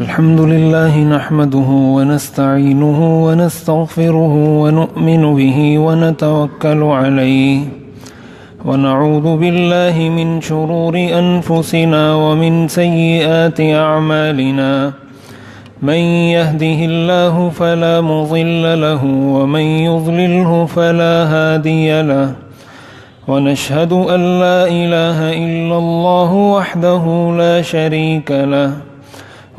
الحمد لله نحمده ونستعينه ونستغفره ونؤمن به ونتوكل عليه ونعوذ بالله من شرور أنفسنا ومن سيئات أعمالنا من يهده الله فلا مضل له ومن يضلله فلا هادي له ونشهد أن لا إله إلا الله وحده لا شريك له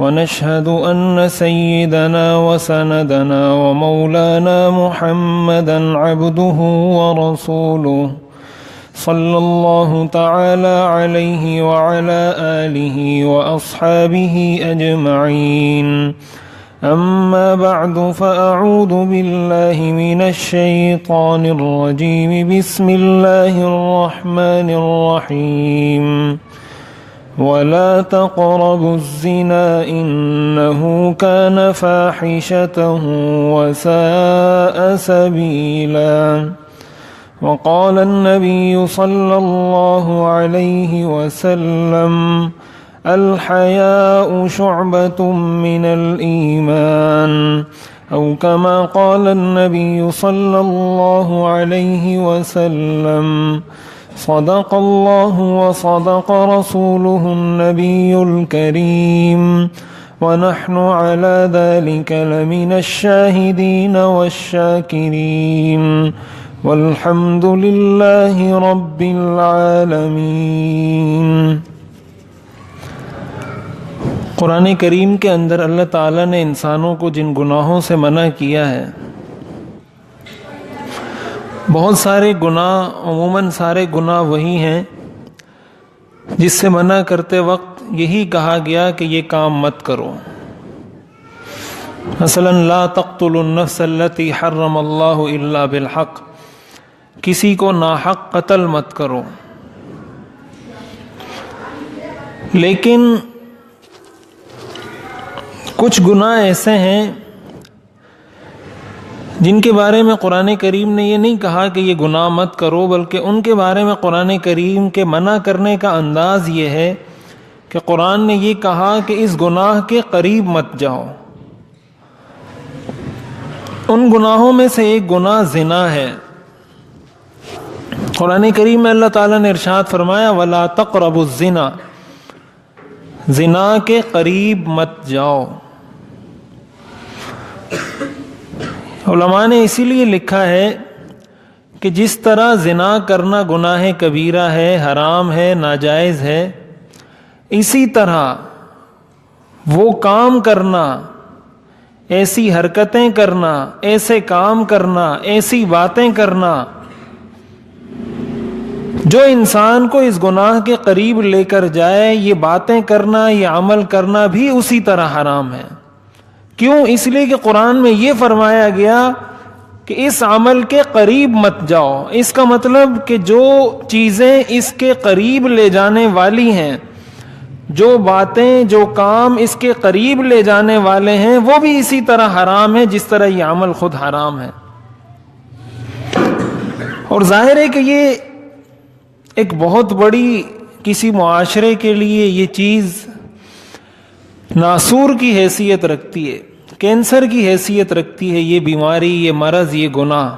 ونشهد أن سيدنا وسندنا ومولانا محمدا عبده ورسوله صلى الله تعالى عليه وعلى آله وأصحابه أجمعين أما بعد فأعوذ بالله من الشيطان الرجيم بسم الله الرحمن الرحيم ولا تقربوا الزنا إنه كان فاحشة وساء سبيلا وقال النبي صلى الله عليه وسلم الحياء شعبة من الإيمان أو كما قال النبي صلى الله عليه وسلم صدق الله وصدق رسوله النبي الكريم ونحن على ذلك لمن الشاهدين والشاكرين والحمد لله رب العالمين۔ قرآن کریم کے اندر اللہ تعالیٰ نے انسانوں کو جن گناہوں سے منع کیا ہے، بہت سارے گناہ، عموماً سارے گناہ وہی ہیں جس سے منع کرتے وقت یہی کہا گیا کہ یہ کام مت کرو۔ مثلا لا تقتلوا النفس التي حرم اللہ الا بالحق، کسی کو ناحق قتل مت کرو۔ لیکن کچھ گناہ ایسے ہیں جن کے بارے میں قرآن کریم نے یہ نہیں کہا کہ یہ گناہ مت کرو، بلکہ ان کے بارے میں قرآن کریم کے منع کرنے کا انداز یہ ہے کہ قرآن نے یہ کہا کہ اس گناہ کے قریب مت جاؤ۔ ان گناہوں میں سے ایک گناہ زنا ہے۔ قرآن کریم میں اللہ تعالیٰ نے ارشاد فرمایا وَلَا تَقْرَبُوا الزِّنَا، زنا کے قریب مت جاؤ۔ علماء نے اسی لیے لکھا ہے کہ جس طرح زنا کرنا گناہ کبیرہ ہے، حرام ہے، ناجائز ہے، اسی طرح وہ کام کرنا، ایسی حرکتیں کرنا، ایسے کام کرنا، ایسی باتیں کرنا جو انسان کو اس گناہ کے قریب لے کر جائے، یہ باتیں کرنا، یہ عمل کرنا بھی اسی طرح حرام ہے۔ کیوں؟ اس لیے کہ قرآن میں یہ فرمایا گیا کہ اس عمل کے قریب مت جاؤ۔ اس کا مطلب کہ جو چیزیں اس کے قریب لے جانے والی ہیں، جو باتیں، جو کام اس کے قریب لے جانے والے ہیں، وہ بھی اسی طرح حرام ہے جس طرح یہ عمل خود حرام ہے۔ اور ظاہر ہے کہ یہ ایک بہت بڑی کسی معاشرے کے لیے یہ چیز ناسور کی حیثیت رکھتی ہے، کینسر کی حیثیت رکھتی ہے، یہ بیماری، یہ مرض، یہ گناہ،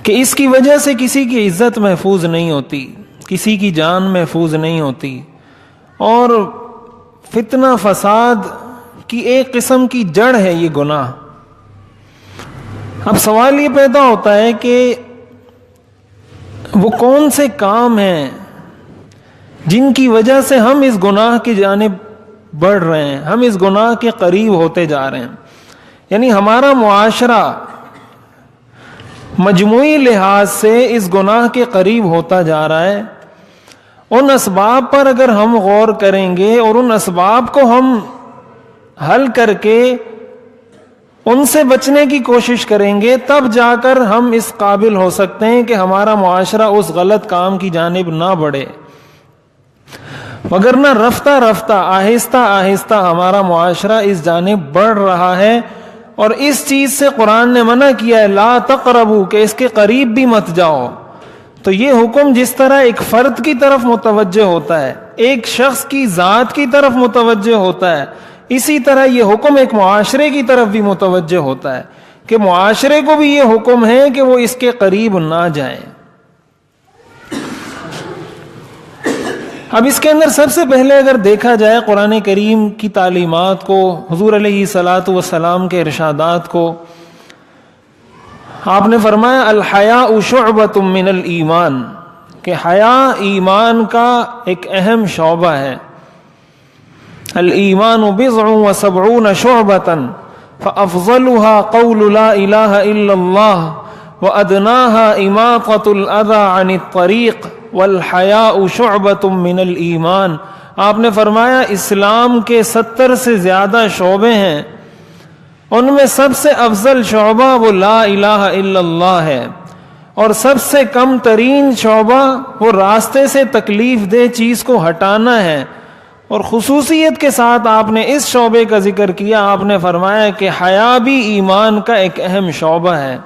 کہ اس کی وجہ سے کسی کی عزت محفوظ نہیں ہوتی، کسی کی جان محفوظ نہیں ہوتی، اور فتنہ فساد کی ایک قسم کی جڑ ہے یہ گناہ۔ اب سوال یہ پیدا ہوتا ہے کہ وہ کون سے کام ہیں جن کی وجہ سے ہم اس گناہ کی جانب بڑھ رہے ہیں، ہم اس گناہ کے قریب ہوتے جا رہے ہیں؟ یعنی ہمارا معاشرہ مجموعی لحاظ سے اس گناہ کے قریب ہوتا جا رہا ہے۔ ان اسباب پر اگر ہم غور کریں گے اور ان اسباب کو ہم حل کر کے ان سے بچنے کی کوشش کریں گے، تب جا کر ہم اس قابل ہو سکتے ہیں کہ ہمارا معاشرہ اس غلط کام کی جانب نہ بڑھے، وگرنہ رفتہ رفتہ، آہستہ آہستہ ہمارا معاشرہ اس جانب بڑھ رہا ہے۔ اور اس چیز سے قرآن نے منع کیا ہے لا تقربو، کہ اس کے قریب بھی مت جاؤ۔ تو یہ حکم جس طرح ایک فرد کی طرف متوجہ ہوتا ہے ایک شخص کی ذات کی طرف متوجہ ہوتا ہے، اسی طرح یہ حکم ایک معاشرے کی طرف بھی متوجہ ہوتا ہے کہ معاشرے کو بھی یہ حکم ہے کہ وہ اس کے قریب نہ جائیں۔ اب اس کے اندر سب سے پہلے اگر دیکھا جائے قرآن کریم کی تعلیمات کو، حضور علیہ الصلاۃ والسلام کے ارشادات کو، آپ نے فرمایا الحیاء شعبۃ من الایمان، کہ حیا ایمان کا ایک اہم شعبہ ہے۔ الایمان بضع وسبعون شعبۃ فافضلها قول لا الہ الا اللہ وادناها اماطۃ الاذى عن الطریق والحیاء شعبۃ من الایمان۔ آپ نے فرمایا اسلام کے 70 سے زیادہ شعبے ہیں، ان میں سب سے افضل شعبہ وہ لا الہ الا اللہ ہے، اور سب سے کم ترین شعبہ وہ راستے سے تکلیف دہ چیز کو ہٹانا ہے۔ اور خصوصیت کے ساتھ آپ نے اس شعبے کا ذکر کیا، آپ نے فرمایا کہ حیا بھی ایمان کا ایک اہم شعبہ ہے۔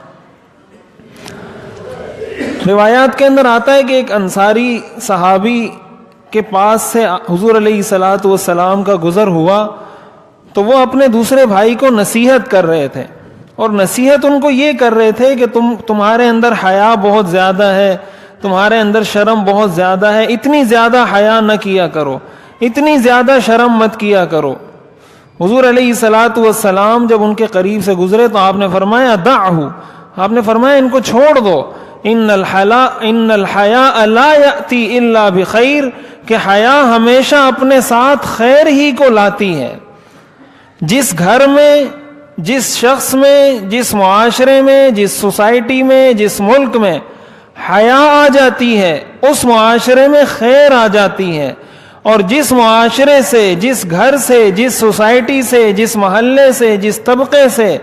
روایات کے اندر آتا ہے کہ ایک انصاری صحابی کے پاس سے حضور علیہ الصلاۃ والسلام کا گزر ہوا تو وہ اپنے دوسرے بھائی کو نصیحت کر رہے تھے، اور نصیحت ان کو یہ کر رہے تھے کہ تمہارے اندر حیا بہت زیادہ ہے، تمہارے اندر شرم بہت زیادہ ہے، اتنی زیادہ حیا نہ کیا کرو، اتنی زیادہ شرم مت کیا کرو۔ حضور علیہ الصلاۃ والسلام جب ان کے قریب سے گزرے تو آپ نے فرمایا دعہ، آپ نے فرمایا ان کو چھوڑ دو، ان الحیاء لا یأتی الا بخیر، کہ حیا ہمیشہ اپنے ساتھ خیر ہی کو لاتی ہے۔ جس گھر میں، جس شخص میں، جس معاشرے میں، جس سوسائٹی میں، جس ملک میں حیا آ جاتی ہے اس معاشرے میں خیر آ جاتی ہے، اور جس معاشرے سے، جس گھر سے، جس سوسائٹی سے، جس محلے سے، جس طبقے سے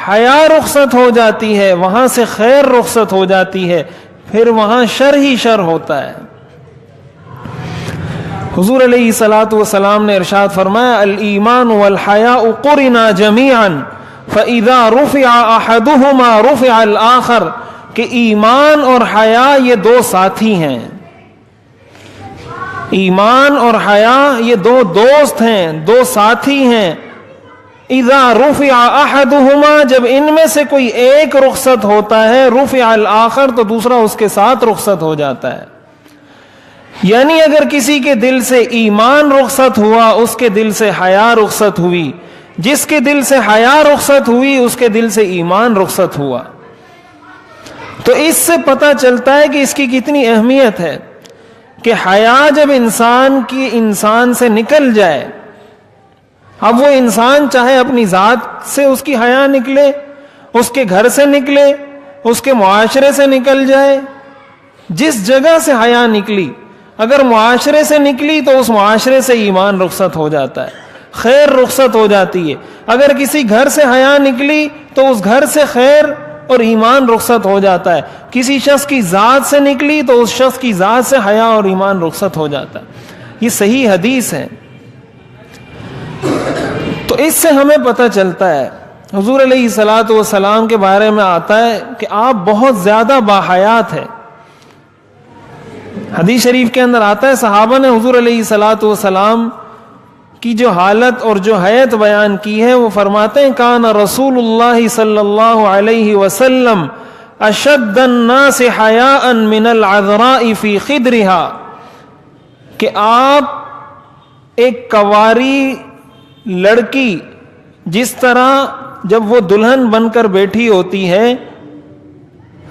حیا رخصت ہو جاتی ہے وہاں سے خیر رخصت ہو جاتی ہے، پھر وہاں شر ہی شر ہوتا ہے۔ حضور علیہ الصلاۃ والسلام نے ارشاد فرمایا الایمان والحیاء قرنا جمیعا فاذا رفع احدهما رفع الاخر، کہ ایمان اور حیا یہ دو ساتھی ہیں، ایمان اور حیا یہ دو دوست ہیں، دو ساتھی ہیں۔ اذا رفع احدهما، جب ان میں سے کوئی ایک رخصت ہوتا ہے، رفع الاخر، تو دوسرا اس کے ساتھ رخصت ہو جاتا ہے۔ یعنی اگر کسی کے دل سے ایمان رخصت ہوا اس کے دل سے حیا رخصت ہوئی، جس کے دل سے حیا رخصت ہوئی اس کے دل سے ایمان رخصت ہوا۔ تو اس سے پتہ چلتا ہے کہ اس کی کتنی اہمیت ہے کہ حیا جب انسان سے نکل جائے، اب وہ انسان چاہے اپنی ذات سے اس کی حیا نکلے، اس کے گھر سے نکلے، اس کے معاشرے سے نکل جائے، جس جگہ سے حیا نکلی، اگر معاشرے سے نکلی تو اس معاشرے سے ایمان رخصت ہو جاتا ہے، خیر رخصت ہو جاتی ہے۔ اگر کسی گھر سے حیا نکلی تو اس گھر سے خیر اور ایمان رخصت ہو جاتا ہے۔ کسی شخص کی ذات سے نکلی تو اس شخص کی ذات سے حیا اور ایمان رخصت ہو جاتا ہے۔ یہ صحیح حدیث ہے۔ تو اس سے ہمیں پتہ چلتا ہے، حضور علیہ الصلاۃ والسلام کے بارے میں آتا ہے کہ آپ بہت زیادہ باحیات ہیں۔ حدیث شریف کے اندر آتا ہے صحابہ نے حضور علیہ الصلاۃ والسلام کی جو حالت اور جو حیت بیان کی ہے، وہ فرماتے ہیں کان رسول اللہ صلی اللہ علیہ وسلم اشد الناس حیاء من العذراء فی خدرها، کہ آپ ایک کواری لڑکی جس طرح جب وہ دلہن بن کر بیٹھی ہوتی ہے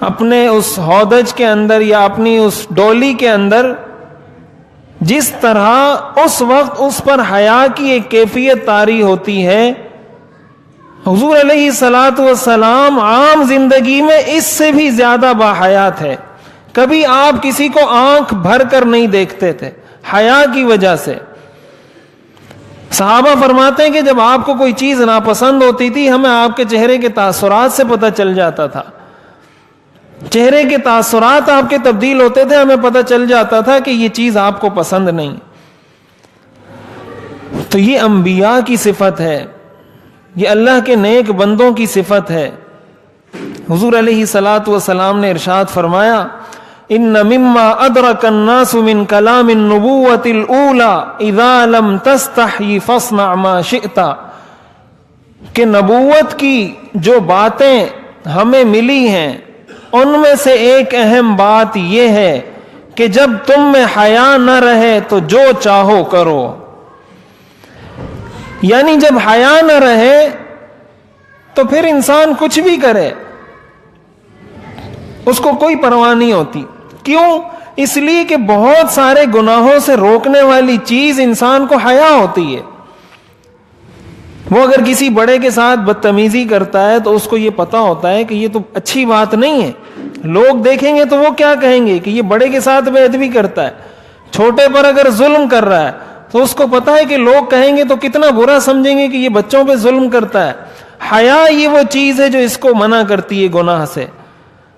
اپنے اس ہودج کے اندر یا اپنی اس ڈولی کے اندر، جس طرح اس وقت اس پر حیا کی ایک کیفیت طاری ہوتی ہے، حضور علیہ الصلاۃ والسلام عام زندگی میں اس سے بھی زیادہ باحیات ہے۔ کبھی آپ کسی کو آنکھ بھر کر نہیں دیکھتے تھے حیا کی وجہ سے۔ صحابہ فرماتے ہیں کہ جب آپ کو کوئی چیز ناپسند ہوتی تھی ہمیں آپ کے چہرے کے تاثرات سے پتہ چل جاتا تھا، چہرے کے تاثرات آپ کے تبدیل ہوتے تھے، ہمیں پتہ چل جاتا تھا کہ یہ چیز آپ کو پسند نہیں۔ تو یہ انبیاء کی صفت ہے، یہ اللہ کے نیک بندوں کی صفت ہے۔ حضور علیہ الصلاۃ والسلام نے ارشاد فرمایا ان مما ادرک الناس من کلام النبوۃ الاولی اذا لم تستحی فاصنع ما شئت، کہ نبوت کی جو باتیں ہمیں ملی ہیں ان میں سے ایک اہم بات یہ ہے کہ جب تم میں حیا نہ رہے تو جو چاہو کرو. یعنی جب حیا نہ رہے تو پھر انسان کچھ بھی کرے، اس کو کوئی پرواہ نہیں ہوتی. کیوں؟ اس لیے کہ بہت سارے گناہوں سے روکنے والی چیز انسان کو حیا ہوتی ہے. وہ اگر کسی بڑے کے ساتھ بدتمیزی کرتا ہے تو اس کو یہ پتا ہوتا ہے کہ یہ تو اچھی بات نہیں ہے، لوگ دیکھیں گے تو وہ کیا کہیں گے کہ یہ بڑے کے ساتھ بے ادبی کرتا ہے. چھوٹے پر اگر ظلم کر رہا ہے تو اس کو پتا ہے کہ لوگ کہیں گے تو کتنا برا سمجھیں گے کہ یہ بچوں پہ ظلم کرتا ہے. حیا یہ وہ چیز ہے جو اس کو منع کرتی ہے گناہ سے.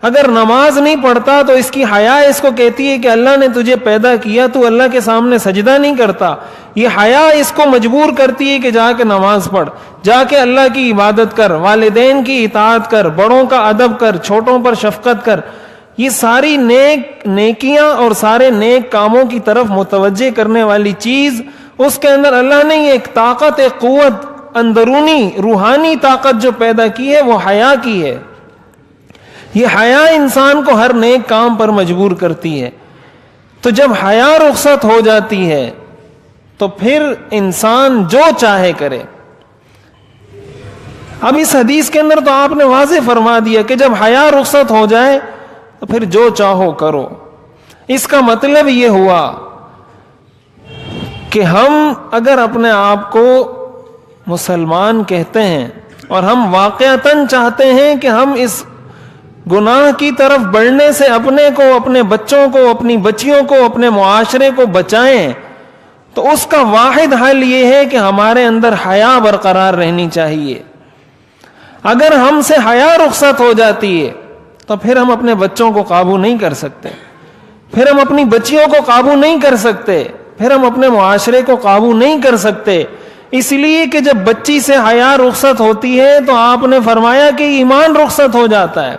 اگر نماز نہیں پڑھتا تو اس کی حیا اس کو کہتی ہے کہ اللہ نے تجھے پیدا کیا، تو اللہ کے سامنے سجدہ نہیں کرتا. یہ حیا اس کو مجبور کرتی ہے کہ جا کے نماز پڑھ، جا کے اللہ کی عبادت کر، والدین کی اطاعت کر، بڑوں کا ادب کر، چھوٹوں پر شفقت کر. یہ ساری نیکیاں اور سارے نیک کاموں کی طرف متوجہ کرنے والی چیز اس کے اندر اللہ نے ایک طاقت، ایک قوت، اندرونی روحانی طاقت جو پیدا کی ہے وہ حیا کی ہے. یہ حیا انسان کو ہر نیک کام پر مجبور کرتی ہے. تو جب حیا رخصت ہو جاتی ہے تو پھر انسان جو چاہے کرے. اب اس حدیث کے اندر تو آپ نے واضح فرما دیا کہ جب حیا رخصت ہو جائے تو پھر جو چاہو کرو. اس کا مطلب یہ ہوا کہ ہم اگر اپنے آپ کو مسلمان کہتے ہیں اور ہم واقعتاً چاہتے ہیں کہ ہم اس گناہ کی طرف بڑھنے سے اپنے کو، اپنے بچوں کو، اپنی بچیوں کو، اپنے معاشرے کو بچائیں، تو اس کا واحد حل یہ ہے کہ ہمارے اندر حیا برقرار رہنی چاہیے. اگر ہم سے حیا رخصت ہو جاتی ہے تو پھر ہم اپنے بچوں کو قابو نہیں کر سکتے، پھر ہم اپنی بچیوں کو قابو نہیں کر سکتے، پھر ہم اپنے معاشرے کو قابو نہیں کر سکتے. اس لیے کہ جب بچی سے حیا رخصت ہوتی ہے تو آپ نے فرمایا کہ ایمان رخصت ہو جاتا ہے،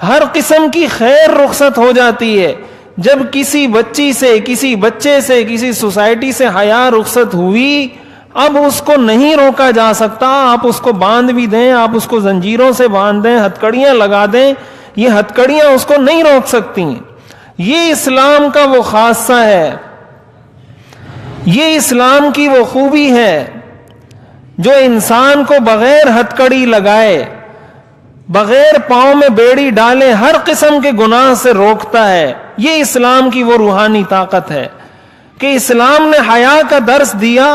ہر قسم کی خیر رخصت ہو جاتی ہے. جب کسی بچی سے، کسی بچے سے، کسی سوسائٹی سے حیا رخصت ہوئی، اب اس کو نہیں روکا جا سکتا. آپ اس کو باندھ بھی دیں، آپ اس کو زنجیروں سے باندھ دیں، ہتھکڑیاں لگا دیں، یہ ہتھکڑیاں اس کو نہیں روک سکتی. یہ اسلام کا وہ خاصہ ہے، یہ اسلام کی وہ خوبی ہے جو انسان کو بغیر ہتھکڑی لگائے، بغیر پاؤں میں بیڑی ڈالے ہر قسم کے گناہ سے روکتا ہے. یہ اسلام کی وہ روحانی طاقت ہے کہ اسلام نے حیا کا درس دیا.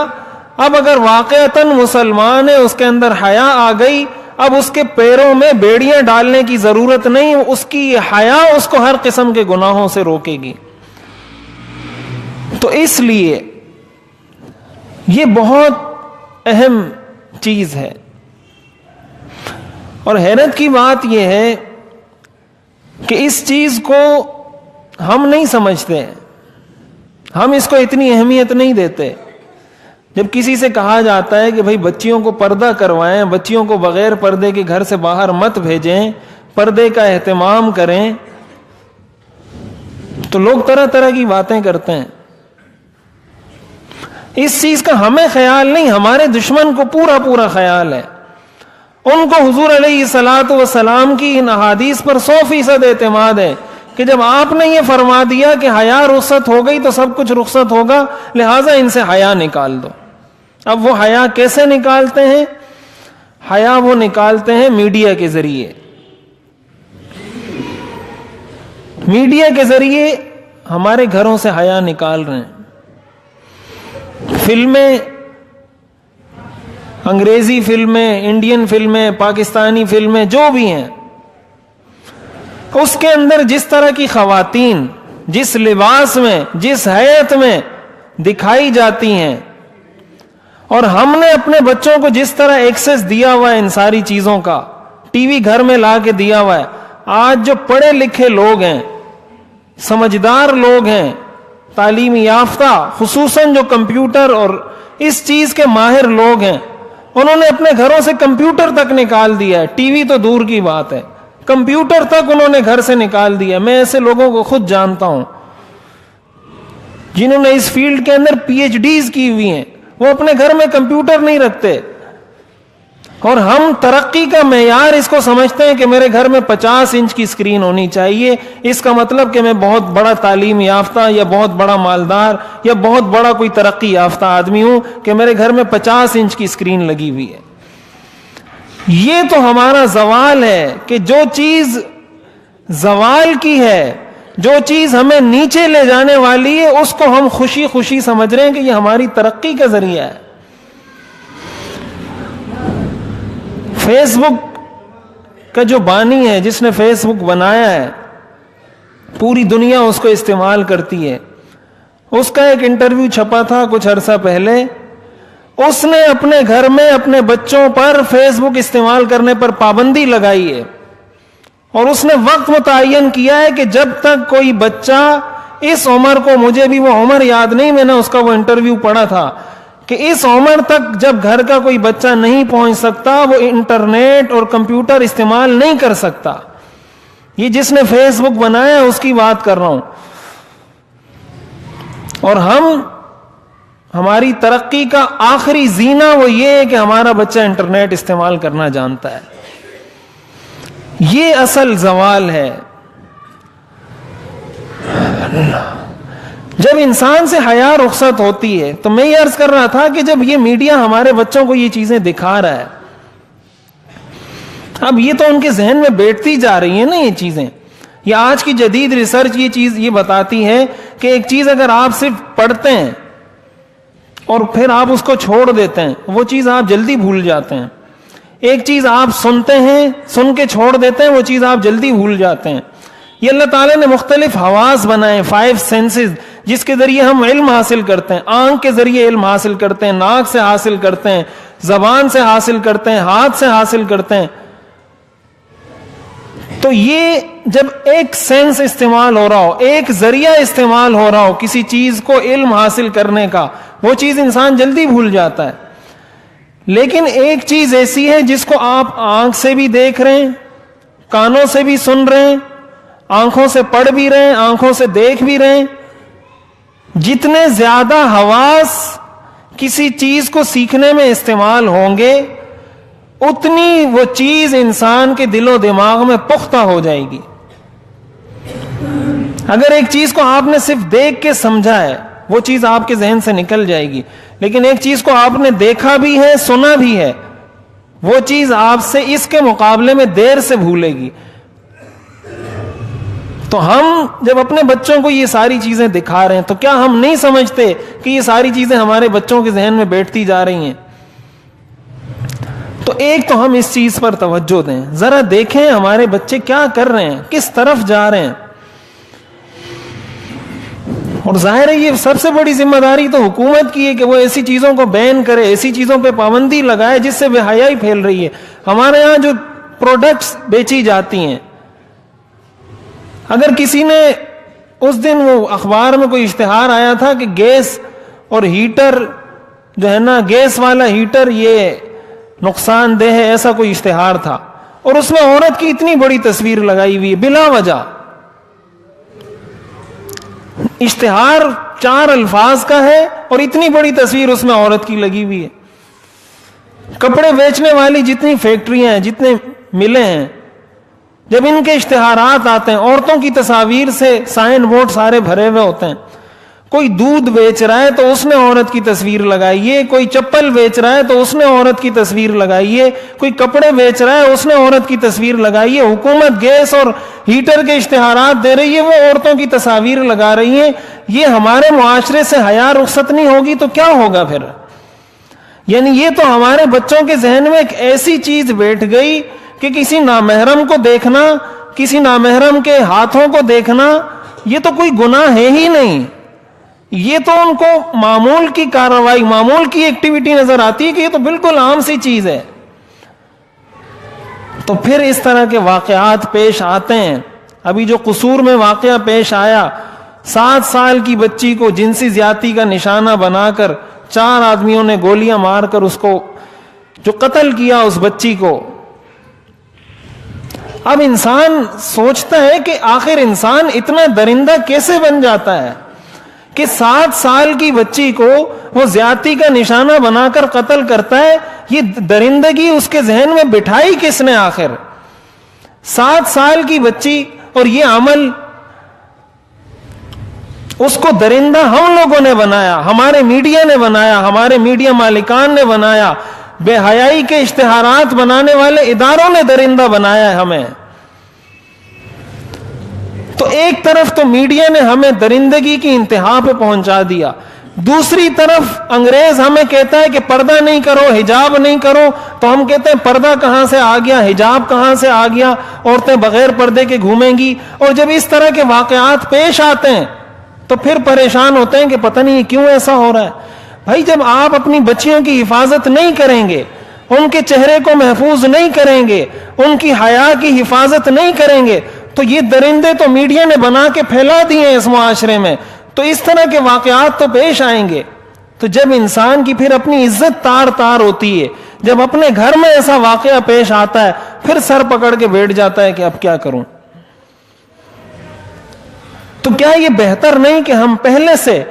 اب اگر واقعتاً مسلمان ہے، اس کے اندر حیا آ گئی، اب اس کے پیروں میں بیڑیاں ڈالنے کی ضرورت نہیں، اس کی یہ حیا اس کو ہر قسم کے گناہوں سے روکے گی. تو اس لیے یہ بہت اہم چیز ہے. اور حیرت کی بات یہ ہے کہ اس چیز کو ہم نہیں سمجھتے، ہم اس کو اتنی اہمیت نہیں دیتے. جب کسی سے کہا جاتا ہے کہ بھئی بچیوں کو پردہ کروائیں، بچیوں کو بغیر پردے کے گھر سے باہر مت بھیجیں، پردے کا اہتمام کریں، تو لوگ طرح طرح کی باتیں کرتے ہیں. اس چیز کا ہمیں خیال نہیں، ہمارے دشمن کو پورا پورا خیال ہے. ان کو حضور علیہ الصلوۃ والسلام کی ان احادیث پر 100% اعتماد ہے کہ جب آپ نے یہ فرما دیا کہ حیا رخصت ہو گئی تو سب کچھ رخصت ہوگا، لہٰذا ان سے حیا نکال دو. اب وہ حیا کیسے نکالتے ہیں؟ حیا وہ نکالتے ہیں میڈیا کے ذریعے. میڈیا کے ذریعے ہمارے گھروں سے حیا نکال رہے ہیں. فلمیں، انگریزی فلمیں، انڈین فلمیں، پاکستانی فلمیں، جو بھی ہیں، اس کے اندر جس طرح کی خواتین جس لباس میں، جس حیت میں دکھائی جاتی ہیں، اور ہم نے اپنے بچوں کو جس طرح ایکسس دیا ہوا ہے ان ساری چیزوں کا، ٹی وی گھر میں لا کے دیا ہوا ہے. آج جو پڑھے لکھے لوگ ہیں، سمجھدار لوگ ہیں، تعلیم یافتہ، خصوصاً جو کمپیوٹر اور اس چیز کے ماہر لوگ ہیں، انہوں نے اپنے گھروں سے کمپیوٹر تک نکال دیا ہے. ٹی وی تو دور کی بات ہے، کمپیوٹر تک انہوں نے گھر سے نکال دیا. میں ایسے لوگوں کو خود جانتا ہوں جنہوں نے اس فیلڈ کے اندر پی ایچ ڈیز کی ہوئی ہیں, وہ اپنے گھر میں کمپیوٹر نہیں رکھتے. اور ہم ترقی کا معیار اس کو سمجھتے ہیں کہ میرے گھر میں 50 انچ کی اسکرین ہونی چاہیے, اس کا مطلب کہ میں بہت بڑا تعلیم یافتہ یا بہت بڑا مالدار یا بہت بڑا کوئی ترقی یافتہ آدمی ہوں کہ میرے گھر میں 50 انچ کی اسکرین لگی ہوئی ہے. یہ تو ہمارا زوال ہے کہ جو چیز زوال کی ہے, جو چیز ہمیں نیچے لے جانے والی ہے, اس کو ہم خوشی خوشی سمجھ رہے ہیں کہ یہ ہماری ترقی کا ذریعہ ہے. فیس بک کا جو بانی ہے, جس نے فیس بک بنایا ہے, پوری دنیا اس کو استعمال کرتی ہے. اس کا ایک انٹرویو چھپا تھا کچھ عرصہ پہلے. اس نے اپنے گھر میں اپنے بچوں پر فیس بک استعمال کرنے پر پابندی لگائی ہے, اور اس نے وقت متعین کیا ہے کہ جب تک کوئی بچہ اس عمر کو, مجھے بھی وہ عمر یاد نہیں, میں نے اس کا وہ انٹرویو پڑھا تھا کہ اس عمر تک جب گھر کا کوئی بچہ نہیں پہنچ سکتا, وہ انٹرنیٹ اور کمپیوٹر استعمال نہیں کر سکتا. یہ جس نے فیس بک بنایا اس کی بات کر رہا ہوں. اور ہماری ترقی کا آخری زینہ وہ یہ ہے کہ ہمارا بچہ انٹرنیٹ استعمال کرنا جانتا ہے. یہ اصل زوال ہے. جب انسان سے حیا رخصت ہوتی ہے, تو میں یہ عرض کر رہا تھا کہ جب یہ میڈیا ہمارے بچوں کو یہ چیزیں دکھا رہا ہے, اب یہ تو ان کے ذہن میں بیٹھتی جا رہی ہیں نا یہ چیزیں. یہ آج کی جدید ریسرچ یہ چیز یہ بتاتی ہے کہ ایک چیز اگر آپ صرف پڑھتے ہیں اور پھر آپ اس کو چھوڑ دیتے ہیں, وہ چیز آپ جلدی بھول جاتے ہیں. ایک چیز آپ سنتے ہیں, سن کے چھوڑ دیتے ہیں, وہ چیز آپ جلدی بھول جاتے ہیں. یہ اللہ تعالیٰ نے مختلف حواس بنائے, 5 سینسز, جس کے ذریعے ہم علم حاصل کرتے ہیں. آنکھ کے ذریعے علم حاصل کرتے ہیں, ناک سے حاصل کرتے ہیں, زبان سے حاصل کرتے ہیں, ہاتھ سے حاصل کرتے ہیں. تو یہ جب ایک سینس استعمال ہو رہا ہو, ایک ذریعہ استعمال ہو رہا ہو کسی چیز کو علم حاصل کرنے کا, وہ چیز انسان جلدی بھول جاتا ہے. لیکن ایک چیز ایسی ہے جس کو آپ آنکھ سے بھی دیکھ رہے ہیں, کانوں سے بھی سن رہے ہیں, آنکھوں سے پڑھ بھی رہے ہیں, آنکھوں سے دیکھ بھی رہے ہیں. جتنے زیادہ حواس کسی چیز کو سیکھنے میں استعمال ہوں گے, اتنی وہ چیز انسان کے دل و دماغ میں پختہ ہو جائے گی. اگر ایک چیز کو آپ نے صرف دیکھ کے سمجھا ہے, وہ چیز آپ کے ذہن سے نکل جائے گی. لیکن ایک چیز کو آپ نے دیکھا بھی ہے, سنا بھی ہے, وہ چیز آپ سے اس کے مقابلے میں دیر سے بھولے گی. تو ہم جب اپنے بچوں کو یہ ساری چیزیں دکھا رہے ہیں, تو کیا ہم نہیں سمجھتے کہ یہ ساری چیزیں ہمارے بچوں کے ذہن میں بیٹھتی جا رہی ہیں؟ تو ایک تو ہم اس چیز پر توجہ دیں, ذرا دیکھیں ہمارے بچے کیا کر رہے ہیں, کس طرف جا رہے ہیں. اور ظاہر ہے یہ سب سے بڑی ذمہ داری تو حکومت کی ہے کہ وہ ایسی چیزوں کو بین کرے, ایسی چیزوں پہ پابندی لگائے جس سے بے حیائی پھیل رہی ہے. ہمارے یہاں جو پروڈکٹس بیچی جاتی ہیں, اگر کسی نے اس دن وہ اخبار میں کوئی اشتہار آیا تھا کہ گیس اور ہیٹر جو ہے نا, گیس والا ہیٹر یہ نقصان دہ ہے, ایسا کوئی اشتہار تھا, اور اس میں عورت کی اتنی بڑی تصویر لگائی ہوئی ہے بلا وجہ. اشتہار 4 الفاظ کا ہے اور اتنی بڑی تصویر اس میں عورت کی لگی ہوئی ہے. کپڑے بیچنے والی جتنی فیکٹریاں ہیں, جتنے ملیں ہیں, جب ان کے اشتہارات آتے ہیں, عورتوں کی تصاویر سے سائن بورڈ سارے بھرے ہوئے ہوتے ہیں. کوئی دودھ بیچ رہا ہے تو اس نے عورت کی تصویر لگائی ہے, کوئی چپل بیچ رہا ہے تو اس نے عورت کی تصویر لگائی ہے, کوئی کپڑے بیچ رہا ہے اس نے عورت کی تصویر لگائی ہے. حکومت گیس اور ہیٹر کے اشتہارات دے رہی ہے, وہ عورتوں کی تصاویر لگا رہی ہیں. یہ ہمارے معاشرے سے حیا رخصت نہیں ہوگی تو کیا ہوگا پھر؟ یعنی یہ تو ہمارے بچوں کے ذہن میں ایک ایسی چیز بیٹھ گئی کہ کسی نامحرم کو دیکھنا, کسی نامحرم کے ہاتھوں کو دیکھنا, یہ تو کوئی گناہ ہے ہی نہیں. یہ تو ان کو معمول کی کارروائی, معمول کی ایکٹیویٹی نظر آتی ہے کہ یہ تو بالکل عام سی چیز ہے. تو پھر اس طرح کے واقعات پیش آتے ہیں. ابھی جو قصور میں واقعہ پیش آیا, 7 سال کی بچی کو جنسی زیادتی کا نشانہ بنا کر 4 آدمیوں نے گولیاں مار کر اس کو جو قتل کیا اس بچی کو. اب انسان سوچتا ہے کہ آخر انسان اتنا درندہ کیسے بن جاتا ہے کہ 7 سال کی بچی کو وہ زیادتی کا نشانہ بنا کر قتل کرتا ہے. یہ درندگی اس کے ذہن میں بٹھائی کس نے آخر؟ 7 سال کی بچی اور یہ عمل. اس کو درندہ ہم لوگوں نے بنایا, ہمارے میڈیا نے بنایا, ہمارے میڈیا مالکان نے بنایا, بے حیائی کے اشتہارات بنانے والے اداروں نے درندہ بنایا ہے ہمیں. تو ایک طرف تو میڈیا نے ہمیں درندگی کی انتہا پہ پہنچا دیا, دوسری طرف انگریز ہمیں کہتا ہے کہ پردہ نہیں کرو, حجاب نہیں کرو, تو ہم کہتے ہیں پردہ کہاں سے آ گیا, حجاب کہاں سے آ گیا, عورتیں بغیر پردے کے گھومیں گی. اور جب اس طرح کے واقعات پیش آتے ہیں تو پھر پریشان ہوتے ہیں کہ پتہ نہیں کیوں ایسا ہو رہا ہے. بھائی جب آپ اپنی بچیوں کی حفاظت نہیں کریں گے, ان کے چہرے کو محفوظ نہیں کریں گے, ان کی حیا کی حفاظت نہیں کریں گے, تو یہ درندے تو میڈیا نے بنا کے پھیلا دیے اس معاشرے میں, تو اس طرح کے واقعات تو پیش آئیں گے. تو جب انسان کی پھر اپنی عزت تار تار ہوتی ہے, جب اپنے گھر میں ایسا واقعہ پیش آتا ہے, پھر سر پکڑ کے بیٹھ جاتا ہے کہ اب کیا کروں. تو کیا یہ بہتر نہیں کہ ہم پہلے سے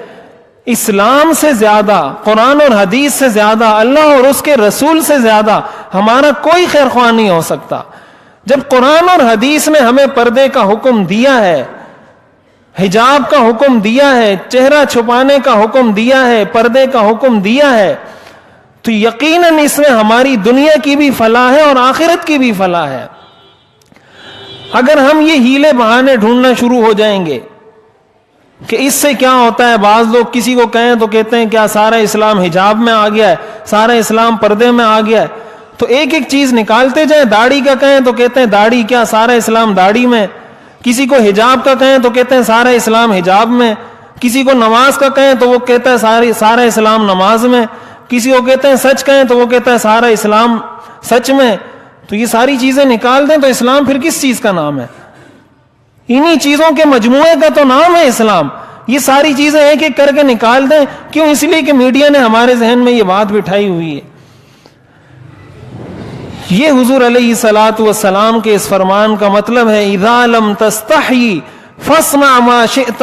اسلام سے زیادہ, قرآن اور حدیث سے زیادہ, اللہ اور اس کے رسول سے زیادہ ہمارا کوئی خیر خواہ نہیں ہو سکتا. جب قرآن اور حدیث نے ہمیں پردے کا حکم دیا ہے, حجاب کا حکم دیا ہے, چہرہ چھپانے کا حکم دیا ہے, پردے کا حکم دیا ہے, تو یقیناً اس میں ہماری دنیا کی بھی فلاح ہے اور آخرت کی بھی فلاح ہے. اگر ہم یہ ہیلے بہانے ڈھونڈنا شروع ہو جائیں گے کہ اس سے کیا ہوتا ہے, بعض لوگ کسی کو کہیں تو کہتے ہیں کیا سارا اسلام حجاب میں آ گیا ہے, سارا اسلام پردے میں آ گیا ہے, تو ایک ایک چیز نکالتے جائیں. داڑھی کا کہیں تو کہتے ہیں داڑھی, کیا سارا اسلام داڑھی میں. کسی کو حجاب کا کہیں تو کہتے ہیں سارا اسلام حجاب میں. کسی کو نماز کا کہیں تو وہ کہتا ہے سارا اسلام نماز میں. کسی کو کہتے ہیں سچ کہیں تو وہ کہتا ہے سارا اسلام سچ میں. تو یہ ساری چیزیں نکال دیں تو اسلام پھر کس چیز کا نام ہے؟ انہی چیزوں کے مجموعے کا تو نام ہے اسلام. یہ ساری چیزیں ایک ایک کر کے نکال دیں. کیوں؟ اس لیے کہ میڈیا نے ہمارے ذہن میں یہ بات بٹھائی ہوئی ہے. یہ حضور علیہ الصلوۃ والسلام کے اس فرمان کا مطلب ہے اذا لم تستحی فاصنع ما شئت,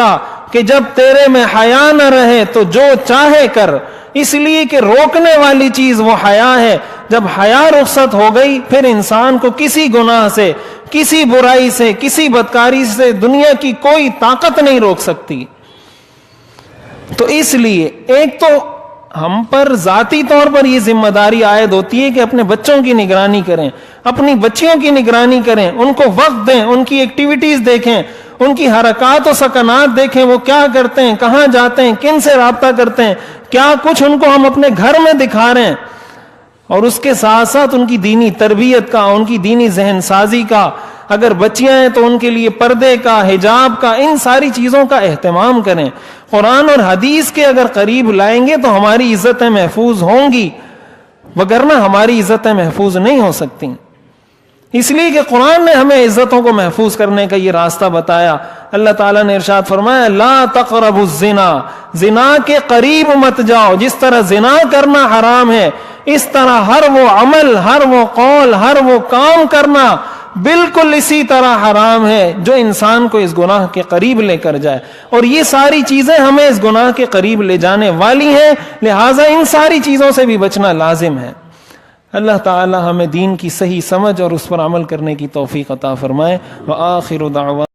کہ جب تیرے میں حیا نہ رہے تو جو چاہے کر. اس لیے کہ روکنے والی چیز وہ حیا ہے. جب حیا رخصت ہو گئی پھر انسان کو کسی گناہ سے, کسی برائی سے, کسی بدکاری سے دنیا کی کوئی طاقت نہیں روک سکتی. تو اس لیے ایک تو ہم پر ذاتی طور پر یہ ذمہ داری عائد ہوتی ہے کہ اپنے بچوں کی نگرانی کریں, اپنی بچیوں کی نگرانی کریں, ان کو وقت دیں, ان کی ایکٹیویٹیز دیکھیں, ان کی حرکات و سکنات دیکھیں, وہ کیا کرتے ہیں, کہاں جاتے ہیں, کن سے رابطہ کرتے ہیں, کیا کچھ ان کو ہم اپنے گھر میں دکھا رہے ہیں. اور اس کے ساتھ ساتھ ان کی دینی تربیت کا, ان کی دینی ذہن سازی کا, اگر بچیاں ہیں تو ان کے لیے پردے کا, حجاب کا, ان ساری چیزوں کا اہتمام کریں. قرآن اور حدیث کے اگر قریب لائیں گے تو ہماری عزتیں محفوظ ہوں گی, وگرنہ ہماری عزتیں محفوظ نہیں ہو سکتی. اس لیے کہ قرآن نے ہمیں عزتوں کو محفوظ کرنے کا یہ راستہ بتایا. اللہ تعالیٰ نے ارشاد فرمایا لا تقربوا الزنا, زنا کے قریب مت جاؤ. جس طرح زنا کرنا حرام ہے, اس طرح ہر وہ عمل, ہر وہ قول, ہر وہ کام کرنا بالکل اسی طرح حرام ہے جو انسان کو اس گناہ کے قریب لے کر جائے. اور یہ ساری چیزیں ہمیں اس گناہ کے قریب لے جانے والی ہیں, لہٰذا ان ساری چیزوں سے بھی بچنا لازم ہے. اللہ تعالی ہمیں دین کی صحیح سمجھ اور اس پر عمل کرنے کی توفیق عطا فرمائے. وآخر دعوانا